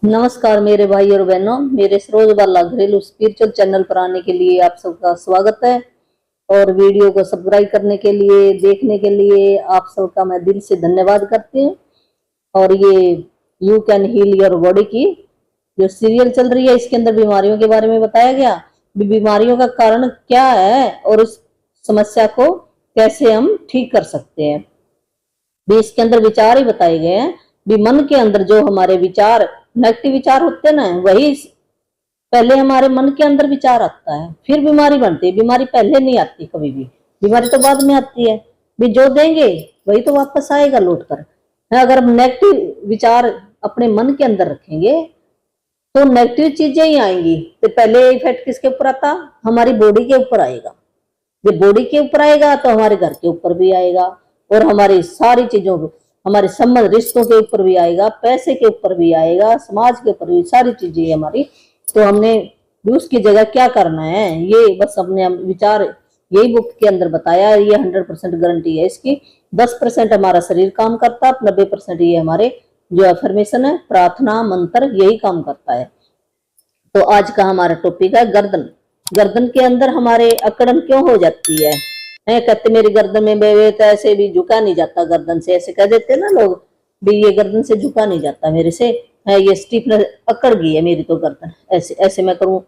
नमस्कार मेरे भाई और बहनों, मेरे सरोज बाला घरेलू स्पिरिचुअल चैनल पर आने के लिए आप सबका स्वागत है। और वीडियो को सब्सक्राइब करने के लिए, देखने के लिए आप सबका मैं दिल से धन्यवाद करती हूँ। और ये you can heal your body की जो सीरियल चल रही है, इसके अंदर बीमारियों के बारे में बताया गया, बीमारियों का कारण क्या है और उस समस्या को कैसे हम ठीक कर सकते हैं। भी इसके अंदर विचार ही बताए गए हैं। भी मन के अंदर जो हमारे विचार, नेगेटिव विचार होते हैं ना, वही पहले हमारे मन के अंदर विचार आता है, फिर बीमारी बनती है। बीमारी पहले नहीं आती कभी भी, बीमारी तो बाद में आती है। भी जो देंगे वही तो वापस आएगा लौट कर। अगर हम नेगेटिव विचार अपने मन के अंदर रखेंगे तो नेगेटिव चीजें ही आएंगी। तो पहले इफेक्ट किसके ऊपर आता? हमारी बॉडी के ऊपर आएगा। जब बॉडी के ऊपर आएगा तो हमारे घर के ऊपर भी आएगा, और हमारी सारी चीजों को, हमारे संबंध रिश्तों के ऊपर भी आएगा, पैसे के ऊपर भी आएगा, समाज के ऊपर भी, सारी चीजें हमारी। तो हमने उसकी जगह क्या करना है, ये बस अपने विचार, यही बुक के अंदर बताया है। ये 100% गारंटी है इसकी। 10% हमारा शरीर काम करता है, 90% ये हमारे जो एफर्मेशन है, प्रार्थना, मंत्र, यही काम करता है। तो आज का हमारा टॉपिक है गर्दन। गर्दन के अंदर हमारे अकड़न क्यों हो जाती है? कहते मेरी गर्दन में बेवे, तो ऐसे भी झुका नहीं जाता गर्दन से, ऐसे कह देते ना लोग, भी ये गर्दन से झुका नहीं जाता मेरे से, है ये स्टीफनेस अकड़ गई है मेरी तो गर्दन, ऐसे ऐसे मैं करूं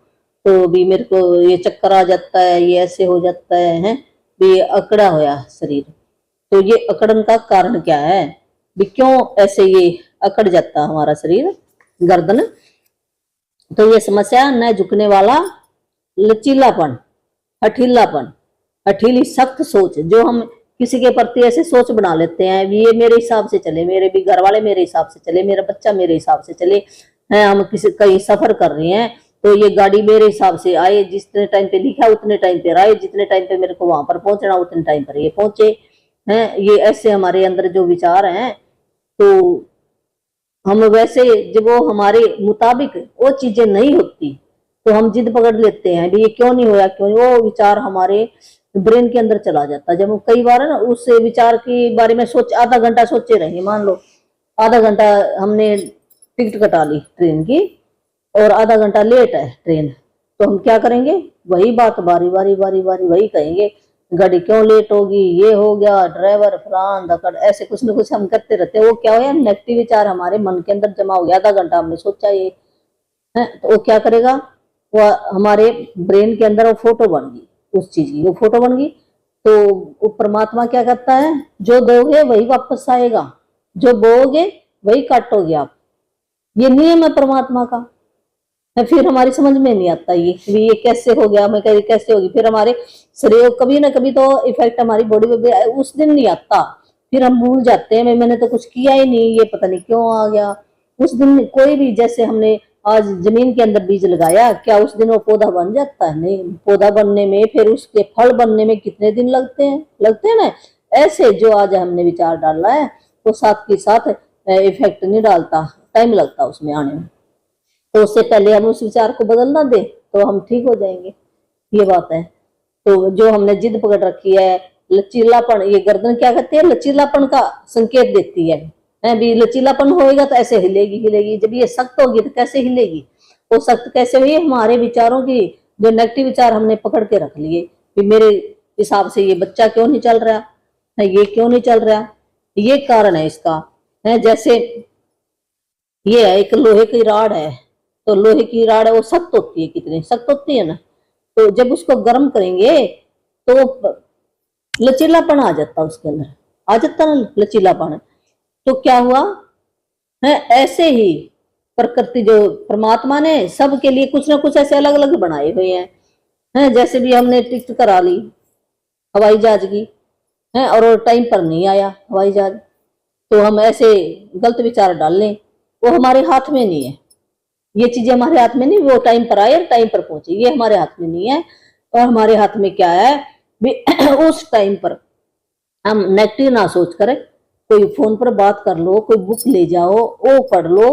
तो भी मेरे को ये चक्कर आ जाता है, ये ऐसे हो जाता है भी अकड़ा होया शरीर। तो ये अकड़न का कारण क्या है, भी क्यों ऐसे ये अकड़ जाता हमारा शरीर, गर्दन? तो ये समस्या न झुकने वाला लचीलापन, हठीलापन, हठीली सख्त सोच, जो हम किसी के प्रति ऐसे सोच बना लेते हैं, ये मेरे हिसाब से चले, मेरे भी घर वाले मेरे हिसाब से चले, मेरा बच्चा मेरे हिसाब से चले, हैं हम किसी कहीं सफर कर रहे हैं तो ये गाड़ी मेरे हिसाब से आए, जितने टाइम पे लिखा उतने टाइम पे आए, जितने टाइम पे मेरे को वहां पर पहुंचना उतने टाइम पर ये पहुंचे, हैं। ये ऐसे हमारे अंदर जो विचार हैं, तो हम वैसे जब वो हमारे मुताबिक वो चीजें नहीं होती तो हम जिद पकड़ लेते हैं, भी ये क्यों नहीं होया, क्यों नहीं? वो विचार हमारे ब्रेन के अंदर चला जाता है। जब हम कई बार ना उस विचार के बारे में सोच, आधा घंटा सोचे रहे, मान लो आधा घंटा हमने टिकट कटा ली ट्रेन की और आधा घंटा लेट है ट्रेन, तो हम क्या करेंगे? वही बात बारी बारी बारी बारी वही कहेंगे, गाड़ी क्यों लेट होगी, ये हो गया, ड्राइवर फलान धकड़, ऐसे कुछ न कुछ हम करते रहते हैं। वो क्या हो गया, नेगेटिव विचार हमारे मन के अंदर जमा हो गया। आधा घंटा हमने सोचा ये है, तो वो क्या करेगा, वो हमारे ब्रेन के अंदर वो फोटो बन गई उस चीज की, वो फोटो बन गई। तो वो परमात्मा क्या करता है, जो दोगे वही वापस आएगा, जो बोओगे वही काटोगे आप। ये नियम है परमात्मा का। फिर हमारी समझ में नहीं आता ये कैसे हो गया, मैं कह कैसे होगी। फिर हमारे शरीर कभी ना कभी तो इफेक्ट हमारी बॉडी पे उस दिन नहीं आता, फिर हम भूल जाते हैं, मैंने तो कुछ किया ही नहीं, ये पता नहीं क्यों आ गया। उस दिन कोई भी, जैसे हमने आज जमीन के अंदर बीज लगाया, क्या उस दिन वो पौधा बन जाता है? नहीं। पौधा बनने में, फिर उसके फल बनने में कितने दिन लगते हैं ना। ऐसे जो आज हमने विचार डाला है वो साथ के साथ इफेक्ट नहीं डालता, टाइम लगता उसमें आने में। तो उससे पहले हम उस विचार को बदल ना दे तो हम ठीक हो जाएंगे, ये बात है। तो जो हमने जिद पकड़ रखी है, लचीलापन, ये गर्दन क्या कहते हैं, लचीलापन का संकेत देती है। भी लचीलापन होएगा तो ऐसे हिलेगी हिलेगी, जब ये सख्त होगी तो कैसे हिलेगी? वो सख्त कैसे हुई? हमारे विचारों की, जो नेगेटिव विचार हमने पकड़ के रख लिए कि मेरे हिसाब से ये बच्चा क्यों नहीं चल रहा है, ये क्यों नहीं चल रहा, ये कारण है इसका। है जैसे ये है, एक लोहे की राड है, तो लोहे की राड है, वो सख्त होती है, कितनी सख्त होती है ना। तो जब उसको गर्म करेंगे तो लचीलापन आ जाता, उसके अंदर आ जाता ना लचीलापन। तो क्या हुआ है, ऐसे ही प्रकृति, जो परमात्मा ने सबके लिए कुछ ना कुछ ऐसे अलग अलग बनाए हुए हैं। जैसे भी हमने टिकट करा ली हवाई जहाज की, है, और वो टाइम पर नहीं आया हवाई जहाज, तो हम ऐसे गलत विचार डाल लें, वो हमारे हाथ में नहीं है। ये चीजें हमारे हाथ में नहीं, वो टाइम पर आए टाइम पर पहुंचे, ये हमारे हाथ में नहीं है। और हमारे हाथ में क्या है भी उस टाइम पर हम नेगेटिव ना सोच कर कोई फोन पर बात कर लो, कोई बुक ले जाओ, वो पढ़ लो,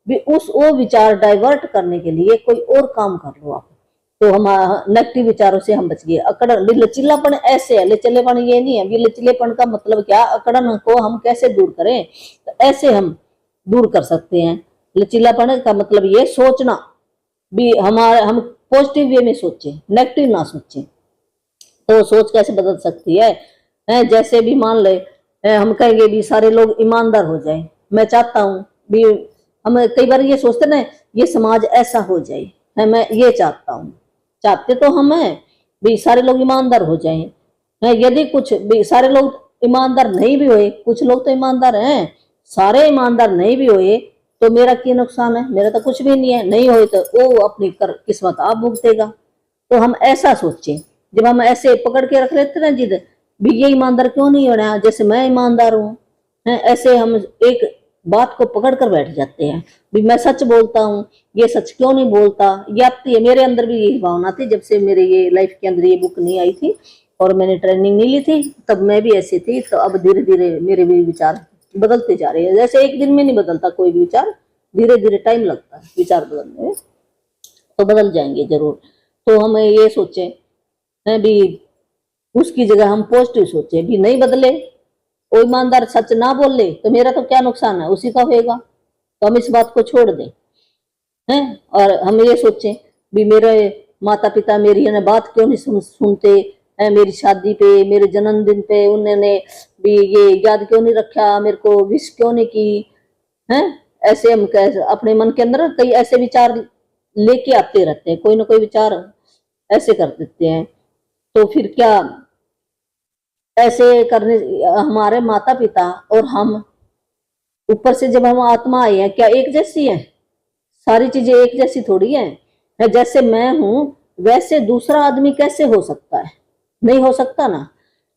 भी वो विचार डाइवर्ट करने के लिए कोई और काम कर लो आप। तो हम नेगेटिव विचारों से हम बच गए। अकड़न, लचीलापन ऐसे है, लचीलेपन ये नहीं है। लचीलेपन का मतलब क्या, अकड़न को हम कैसे दूर करें, तो ऐसे हम दूर कर सकते हैं। लचीलापन का मतलब ये सोचना भी हम पॉजिटिव वे में सोचें, नेगेटिव ना सोचें। तो सोच कैसे बदल सकती है? जैसे भी मान ले हम कहेंगे भी सारे लोग ईमानदार हो जाए, मैं चाहता हूँ भी, हम कई बार ये सोचते ना ये समाज ऐसा हो जाए है, मैं ये चाहता हूँ, चाहते तो हम है भी सारे लोग ईमानदार हो जाए है। यदि कुछ भी सारे लोग ईमानदार नहीं भी हुए, कुछ लोग तो ईमानदार हैं, सारे ईमानदार नहीं भी हुए तो मेरा क्या नुकसान है? मेरा तो कुछ भी नहीं है, नहीं हुए तो वो अपनी किस्मत आप भुगतेगा। तो हम ऐसा सोचें, जब हम ऐसे पकड़ के रख लेते ना जिद भी ये ईमानदार क्यों नहीं होना जैसे मैं ईमानदार हूँ, ऐसे हम एक बात को पकड़ कर बैठ जाते हैं भी मैं सच बोलता हूँ, ये सच क्यों नहीं बोलता। ये आती है मेरे अंदर भी यही भावना थी जब से मेरे ये लाइफ के अंदर ये बुक नहीं आई थी और मैंने ट्रेनिंग नहीं ली थी, तब मैं भी ऐसी थी। तो अब धीरे धीरे मेरे भी विचार बदलते जा रहे हैं। जैसे एक दिन में नहीं बदलता कोई भी विचार, धीरे धीरे टाइम लगता है विचार बदलने में, तो बदल जाएंगे जरूर। तो हम ये सोचें है भी उसकी जगह हम पॉजिटिव सोचें भी नहीं बदले, वो ईमानदार सच ना बोले तो मेरा तो क्या नुकसान है, उसी का होएगा। तो हम इस बात को छोड़ दें हैं और हम ये सोचें भी मेरे माता पिता मेरी है बात क्यों नहीं सुनते हैं, मेरी शादी पे मेरे जन्मदिन पे उन्होंने भी ये याद क्यों नहीं रखा, मेरे को विश क्यों नहीं की है। ऐसे हम अपने मन के अंदर कई ऐसे विचार लेके आते रहते हैं, कोई ना कोई विचार ऐसे कर देते हैं। तो फिर क्या ऐसे करने हमारे माता पिता और हम ऊपर से जब हम आत्मा आई है क्या एक जैसी है? सारी चीजें एक जैसी थोड़ी है। जैसे मैं हूं वैसे दूसरा आदमी कैसे हो सकता है? नहीं हो सकता ना।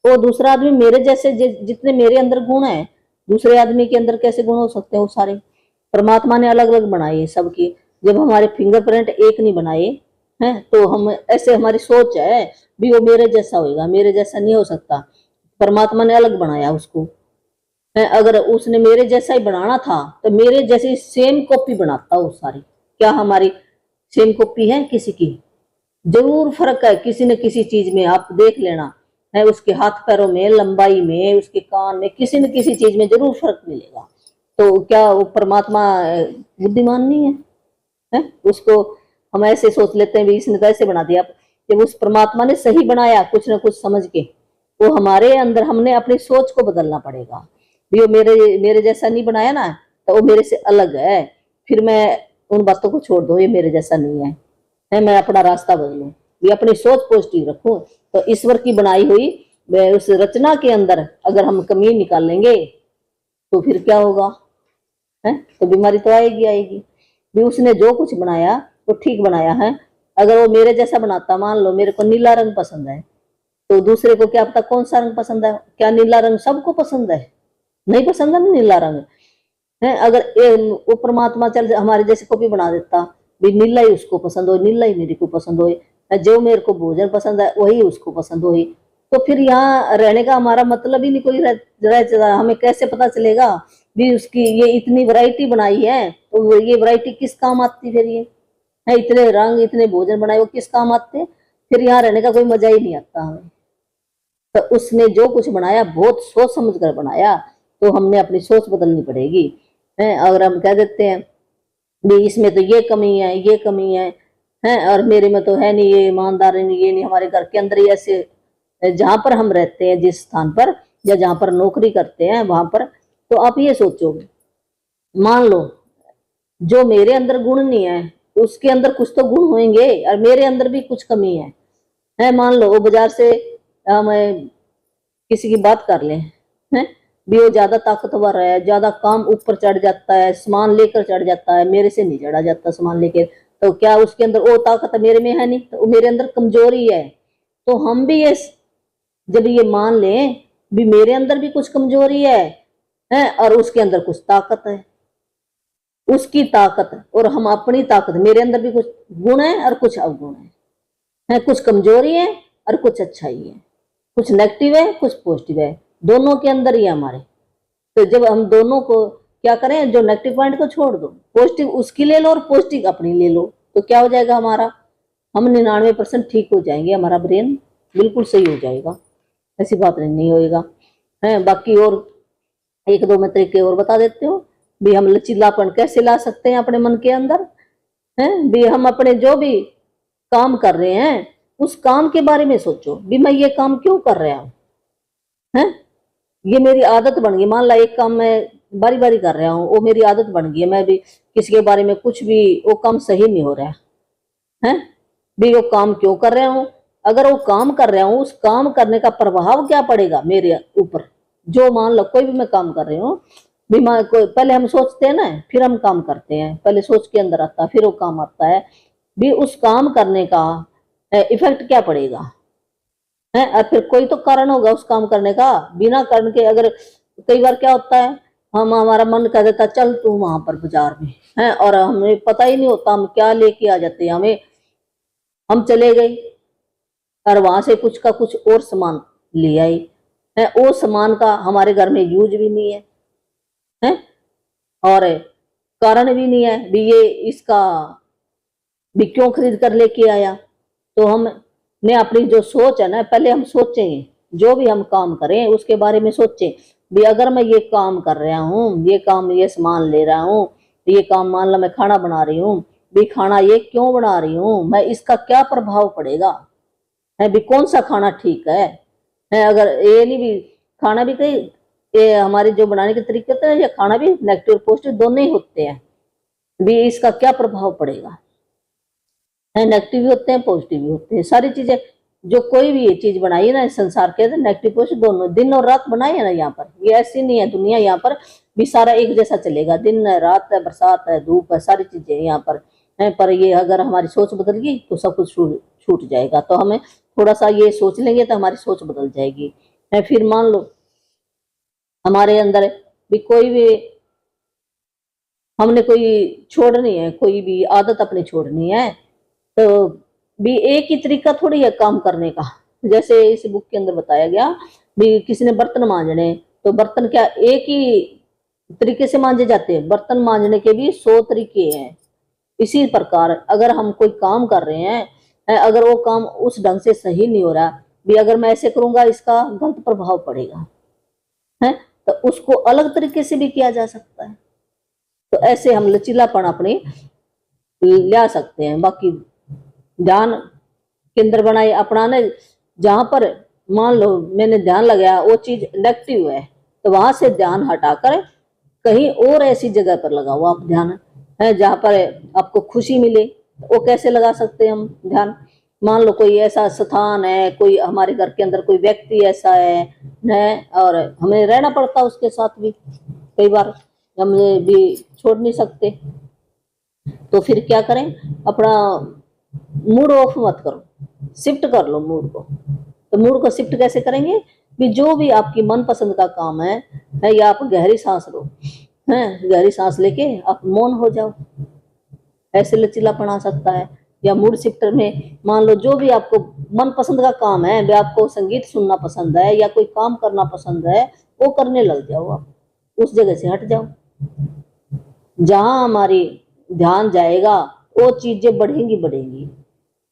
वो दूसरा आदमी मेरे जैसे जितने मेरे अंदर गुण है दूसरे आदमी के अंदर कैसे गुण हो सकते हैं? वो सारे परमात्मा ने अलग अलग बनाए सबकी। जब हमारे फिंगरप्रिंट एक नहीं बनाए हैं तो हम ऐसे हमारी सोच है भी वो मेरे जैसा होगा, मेरे जैसा नहीं हो सकता। परमात्मा ने अलग बनाया उसको है। अगर उसने मेरे जैसा ही बनाना था तो मेरे जैसी सेम कॉपी बनाता वो सारी। क्या हमारी सेम कॉपी है? किसी की जरूर फर्क है, किसी न किसी चीज में आप देख लेना है, उसके हाथ पैरों में, लंबाई में, उसके कान में, किसी न किसी चीज में जरूर फर्क मिलेगा। तो क्या वो परमात्मा बुद्धिमान नहीं है? उसको हम ऐसे सोच लेते हैं भी इसने तो ऐसे बना दिया। जब उस परमात्मा ने सही बनाया कुछ ना कुछ समझ के, वो हमारे अंदर हमने अपनी सोच को बदलना पड़ेगा भी वो मेरे जैसा नहीं बनाया ना, तो वो मेरे से अलग है। फिर मैं उन बातों को छोड़ दो, ये मेरे जैसा नहीं है, मैं अपना रास्ता बदलूं, ये अपनी सोच पॉजिटिव रखूं। तो ईश्वर की बनाई हुई उस रचना के अंदर अगर हम कमी निकाल लेंगे तो फिर क्या होगा है? तो बीमारी तो आएगी आएगी भी। उसने जो कुछ बनाया वो ठीक बनाया है। अगर वो मेरे जैसा बनाता, मान लो मेरे को नीला रंग पसंद है तो दूसरे को क्या पता कौन सा रंग पसंद है? क्या नीला रंग सबको पसंद है? नहीं पसंद है ना नीला रंग है। अगर वो परमात्मा चल हमारे जैसे कॉपी बना देता भी नीला ही उसको पसंद हो, नीला ही मेरे को पसंद हो, जो मेरे को भोजन पसंद है वही उसको पसंद हो, तो फिर यहाँ रहने का हमारा मतलब ही नहीं कोई रह। हमें कैसे पता चलेगा भी उसकी ये इतनी वैरायटी बनाई है तो ये वैरायटी किस काम आती? फिर ये है इतने रंग इतने भोजन बनाए वो किस काम आते? फिर यहाँ रहने का कोई मजा ही नहीं आता हमें। तो उसने जो कुछ बनाया बहुत सोच समझ कर बनाया, तो हमने अपनी सोच बदलनी पड़ेगी है। अगर हम कह देते हैं भी इसमें तो ये कमी है ये कमी है और मेरे में तो है नहीं, ये ईमानदार नहीं, ये नहीं, हमारे घर के अंदर ही ऐसे जहां पर हम रहते हैं जिस स्थान पर या जहां पर नौकरी करते हैं वहां पर, तो आप ये सोचो मान लो जो मेरे अंदर गुण नहीं है उसके अंदर कुछ तो गुण होंगे और मेरे अंदर भी कुछ कमी है। मान लो वो बाजार से मैं किसी की बात कर ले हैं भी वो ज्यादा ताकतवर है, ज्यादा काम ऊपर चढ़ जाता है, सामान लेकर चढ़ जाता है, मेरे से नहीं चढ़ा जाता सामान लेकर, तो क्या उसके अंदर वो ताकत मेरे में है नहीं? तो मेरे अंदर कमजोरी है। तो हम भी ये जब ये मान लें भी मेरे अंदर भी कुछ कमजोरी है और उसके अंदर कुछ ताकत है, उसकी ताकत और हम अपनी ताकत, मेरे अंदर भी कुछ गुण है और कुछ अवगुण है, कुछ कमजोरी है और कुछ अच्छाई है, कुछ नेगेटिव है कुछ पॉजिटिव है, दोनों के अंदर ही हमारे। तो जब हम दोनों को क्या करें, जो नेगेटिव पॉइंट को छोड़ दो, पॉजिटिव उसकी ले लो और पॉजिटिव अपनी ले लो, तो क्या हो जाएगा हमारा, हम 99% ठीक हो जाएंगे, हमारा ब्रेन बिल्कुल सही हो जाएगा। ऐसी बात नहीं होएगा है। बाकी और एक दो मैं तरीके और बता देते हो भी हम लचीलापन कैसे ला सकते हैं अपने मन के अंदर, हैं भी हम अपने जो भी काम कर रहे हैं उस काम के बारे में सोचो भी मैं ये काम क्यों कर रहा हूं, हैं ये मेरी आदत बन गई। मान ला एक काम मैं बारी बारी कर रहा हूँ, वो मेरी आदत बन गई है, मैं भी किसी के बारे में कुछ भी, वो काम सही नहीं हो रहा है भी वो काम क्यों कर रहा हूँ। अगर वो काम कर रहा हूँ, उस काम करने का प्रभाव क्या पड़ेगा मेरे ऊपर। जो मान लो कोई भी मैं काम कर रही हूँ भी, पहले हम सोचते हैं ना, फिर हम काम करते हैं, पहले सोच के अंदर आता है फिर वो काम आता है भी। उस काम करने का इफेक्ट क्या पड़ेगा है, और फिर कोई तो कारण होगा उस काम करने का। बिना कारण के अगर, कई बार क्या होता है, हम हमारा मन कह देता चल तू वहां पर बाजार में है, और हमें पता ही नहीं होता हम क्या लेके आ जाते हैं, हमें हम चले गए और वहां से कुछ का कुछ और सामान ले आई है, वो सामान का हमारे घर में यूज भी नहीं है और कारण भी नहीं है भी ये इसका भी क्यों खरीद कर लेके आया। तो हमने अपनी जो सोच है ना, पहले हम सोचें, जो भी हम काम करें उसके बारे में सोचें भी अगर मैं ये काम कर रहा हूँ, ये काम, ये सामान ले रहा हूँ, ये काम, मान लो मैं खाना बना रही हूँ भी, खाना ये क्यों बना रही हूँ मैं, इसका क्या प्रभाव पड़ेगा है भी, कौन सा खाना ठीक है। अगर ये नहीं भी, खाना भी कई ये हमारे जो बनाने के तरीके होते हैं, या खाना भी नेगेटिव पॉजिटिव दोनों ही होते हैं भी, इसका क्या प्रभाव पड़ेगा है। नेगेटिव भी होते हैं पॉजिटिव भी होते हैं, सारी चीजें जो कोई भी ये चीज बनाई है ना संसार के अंदर, नेगेटिव पॉजिटिव दोनों, दिन और रात बनाई है ना यहाँ पर, ये ऐसी नहीं है दुनिया यहाँ पर भी सारा एक जैसा चलेगा, दिन है रात है, बरसात है, धूप है, सारी चीजें यहाँ पर है। पर ये अगर हमारी सोच बदल गई तो सब कुछ छूट जाएगा। तो हमें थोड़ा सा ये सोच लेंगे तो हमारी सोच बदल जाएगी है। फिर मान लो हमारे अंदर भी कोई भी, हमने कोई छोड़नी है, कोई भी आदत अपनी छोड़नी है, तो भी एक ही तरीका थोड़ी है काम करने का। जैसे इस बुक के अंदर बताया गया भी, किसी ने बर्तन मांजने, तो बर्तन क्या एक ही तरीके से मांजे जाते हैं, बर्तन मांजने के भी 100 तरीके हैं। इसी प्रकार अगर हम कोई काम कर रहे हैं, अगर वो काम उस ढंग से सही नहीं हो रहा भी, अगर मैं ऐसे करूंगा इसका गलत प्रभाव पड़ेगा है, तो उसको अलग तरीके से भी किया जा सकता है। तो ऐसे हम लचीलापन अपने ला सकते हैं। बाकी ध्यान केंद्र बनाए अपनाने, जहां पर मान लो मैंने ध्यान लगाया वो चीज नेगेटिव है, तो वहां से ध्यान हटाकर कहीं और ऐसी जगह पर लगाओ आप ध्यान है, जहां पर आपको खुशी मिले। वो कैसे लगा सकते हैं हम ध्यान, मान लो कोई ऐसा स्थान है, कोई हमारे घर के अंदर कोई व्यक्ति ऐसा है और हमें रहना पड़ता उसके साथ भी, कई बार हम भी छोड़ नहीं सकते, तो फिर क्या करें, अपना मूड ऑफ मत करो, शिफ्ट कर लो मूड को। तो मूड को शिफ्ट कैसे करेंगे कि जो भी आपकी मनपसंद का काम है, या आप गहरी सांस लो है, गहरी सांस लेके आप मौन हो जाओ, ऐसे लचीलापन आ सकता है। या मूड शिफ्टर में मान लो जो भी आपको मनपसंद का काम है, वे आपको संगीत सुनना पसंद है या कोई काम करना पसंद है, वो करने लग जाओ, आप उस जगह से हट जाओ। जहां हमारी ध्यान जाएगा वो चीजें बढ़ेंगी बढ़ेंगी,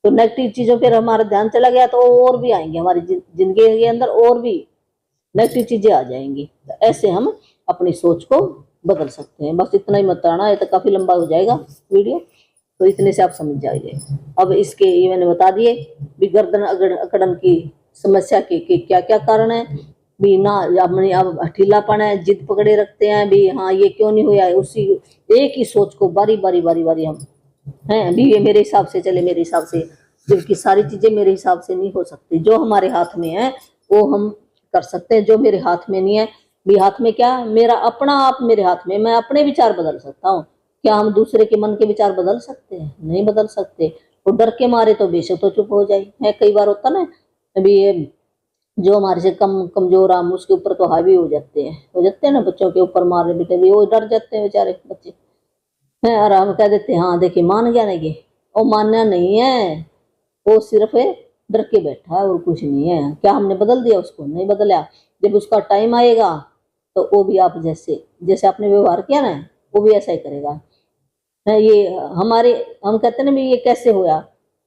तो नेगेटिव चीजों पर हमारा ध्यान चला गया तो और भी आएंगे हमारी जिंदगी के अंदर, और भी नेगेटिव चीजें आ जाएंगी। तो ऐसे हम अपनी सोच को बदल सकते हैं। बस इतना ही बताना है, तो काफी लंबा हो जाएगा वीडियो, तो इतने से आप समझ जाइए। अब इसके ये मैंने बता दिए भी, गर्दन अकड़न की समस्या के क्या क्या कारण है भी ना, अपनी अब हठीलापन है, जिद पकड़े रखते हैं भी, हाँ ये क्यों नहीं हुआ है, उसी एक ही सोच को बारी बारी बारी बारी हम हैं भी, ये मेरे हिसाब से चले, मेरे हिसाब से, जबकि सारी चीजें मेरे हिसाब से नहीं हो सकती। जो हमारे हाथ में है वो हम कर सकते हैं, जो मेरे हाथ में नहीं है भी, हाथ में क्या, मेरा अपना आप मेरे हाथ में, मैं अपने विचार बदल सकता हूँ। क्या हम दूसरे के मन के विचार बदल सकते हैं? नहीं बदल सकते। वो डर के मारे तो बेशक तो चुप हो जाए है, कई बार होता ना अभी, ये जो हमारे से कमजोर हम उसके ऊपर तो हावी हो जाते हैं ना, बच्चों के ऊपर मारने बेटे भी, वो डर जाते हैं बेचारे बच्चे हैं, और हम कह देते हैं हाँ देखिए मान गया नहीं, वो मानना नहीं है, वो सिर्फ डर के बैठा है और कुछ नहीं है। क्या हमने बदल दिया उसको? नहीं बदला। जब उसका टाइम आएगा तो वो भी आप जैसे जैसे आपने व्यवहार किया ना, वो भी ऐसा ही करेगा है। ये हमारे, हम कहते हैं ना ये कैसे हुआ,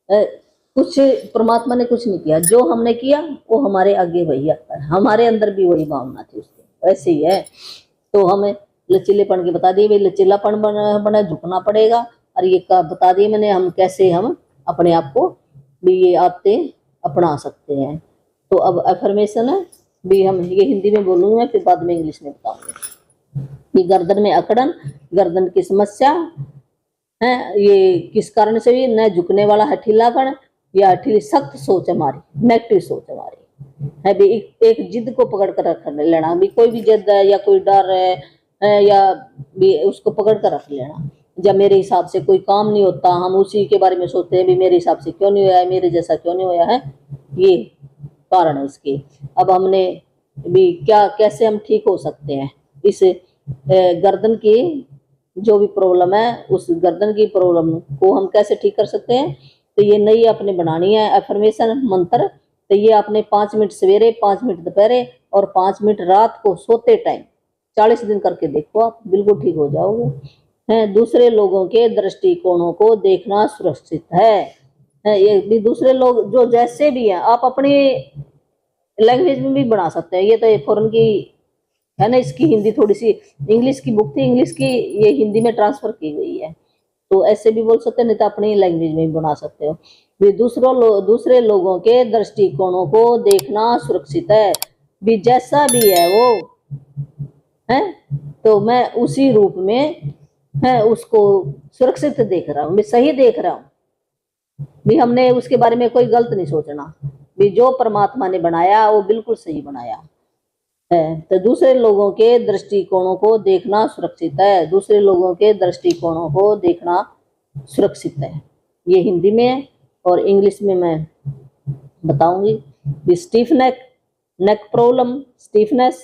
कुछ परमात्मा ने कुछ नहीं किया, जो हमने किया वो हमारे आगे वही आता है, हमारे अंदर भी वही भावना थी उसके, ऐसे ही है। तो हमें लचीलेपन के बता दिए, भाई लचीलापन बना झुकना पड़ेगा। और ये बता दिए मैंने हम कैसे हम अपने आप को भी ये आदतें अपना सकते हैं। तो अब अफर्मेशन है भी हम ये हिंदी में बोलूंगी मैं, फिर बाद में इंग्लिश में बताऊंगी। ये गर्दन में अकड़न, गर्दन की समस्या है, ये किस कारण से भी न झुकने वाला हठीलापन या हठीली सख्त सोच हमारी, नेगेटिव सोच हमारी है भी एक जिद को पकड़ कर रख लेना, भी कोई भी जिद है या कोई डर है या भी उसको पकड़ कर रख लेना। जब मेरे हिसाब से कोई काम नहीं होता हम उसी के बारे में सोचते हैं भी मेरे हिसाब से क्यों नहीं हुआ है, मेरे जैसा क्यों नहीं हुआ है, ये कारण है इसके। अब हमने भी क्या कैसे हम ठीक हो सकते हैं इस गर्दन की जो भी प्रॉब्लम है, उस गर्दन की प्रॉब्लम को हम कैसे ठीक कर सकते हैं। तो ये नई अपने बनानी है अफर्मेशन मंत्र। तो ये आपने 5 मिनट सवेरे, 5 मिनट दोपहर और 5 मिनट रात को सोते टाइम 40 दिन करके देखो, आप बिल्कुल ठीक हो जाओगे। हैं दूसरे लोगों के दृष्टिकोणों को देखना सुरक्षित है ये भी दूसरे लोग जो जैसे भी हैं आप अपनी लैंग्वेज में भी बना सकते हैं। ये तो फॉरेन की है ना, इसकी हिंदी थोड़ी सी इंग्लिश की बुक थी, इंग्लिश की ये हिंदी में ट्रांसफर की गई है, तो ऐसे भी बोल सकते हैं, नहीं तो अपनी लैंग्वेज में भी बना सकते हो। भी दूसरे लोगों के दृष्टिकोणों को देखना सुरक्षित है, भी जैसा भी है वो है तो मैं उसी रूप में है उसको सुरक्षित देख रहा हूँ, मैं सही देख रहा हूँ भी हमने उसके बारे में कोई गलत नहीं सोचना, भी जो परमात्मा ने बनाया वो बिल्कुल सही बनाया है। तो दूसरे लोगों के दृष्टिकोणों को देखना सुरक्षित है, दूसरे लोगों के दृष्टिकोणों को देखना सुरक्षित है। ये हिंदी में है और इंग्लिश में मैं बताऊंगी। स्टीफ नेक प्रॉब्लम, स्टीफनेस,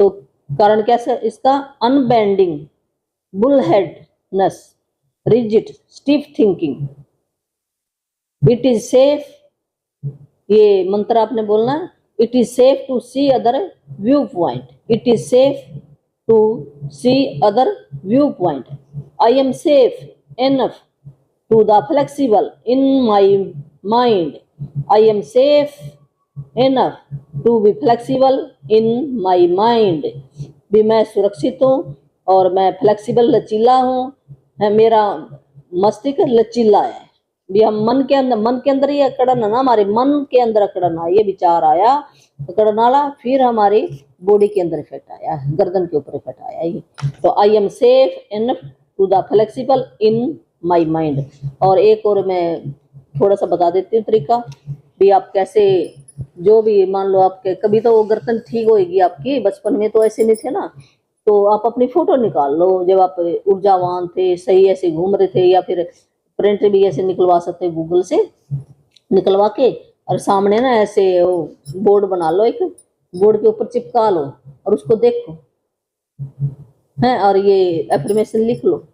तो कारण कैसे इसका, unbending, bull headedness, rigid, stiff thinking. It is safe, ये मंत्र आपने बोलना है, it is safe to see other view point, it is safe to see other view point, I am safe enough to the flexible in my mind, I am safe enough to be flexible in my mind, भी मैं सुरक्षित हूँ और मैं flexible लचीला हूँ, मेरा मस्तिष्क लचीला है। भी हम मन के अंदर ये अकड़न ना, हमारे मन के अंदर अकड़न आया, ये विचार आया अकड़न वाला, फिर हमारी बॉडी के अंदर इफेक्ट आया, गर्दन के ऊपर इफेक्ट आया ये। तो I am safe enough to the flexible in my mind. और एक और मैं थोड़ा सा बता देती हूँ तरीका, भी आप कैसे जो भी मान लो आपके कभी तो वो गर्दन ठीक होगी आपकी, बचपन में तो ऐसे नहीं थे ना, तो आप अपनी फोटो निकाल लो जब आप ऊर्जावान थे, सही ऐसे घूम रहे थे, या फिर प्रिंट भी ऐसे निकलवा सकते हैं गूगल से निकलवा के, और सामने ना ऐसे बोर्ड बना लो, एक बोर्ड के ऊपर चिपका लो और उसको देखो है, और ये एफर्मेशन लिख लो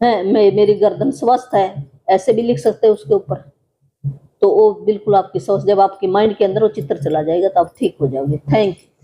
है, मेरी गर्दन स्वस्थ है, ऐसे भी लिख सकते हैं उसके ऊपर। तो वो बिल्कुल आपकी सोच, जब आपके माइंड के अंदर वो चित्र चला जाएगा तो आप ठीक हो जाओगे। Thank you.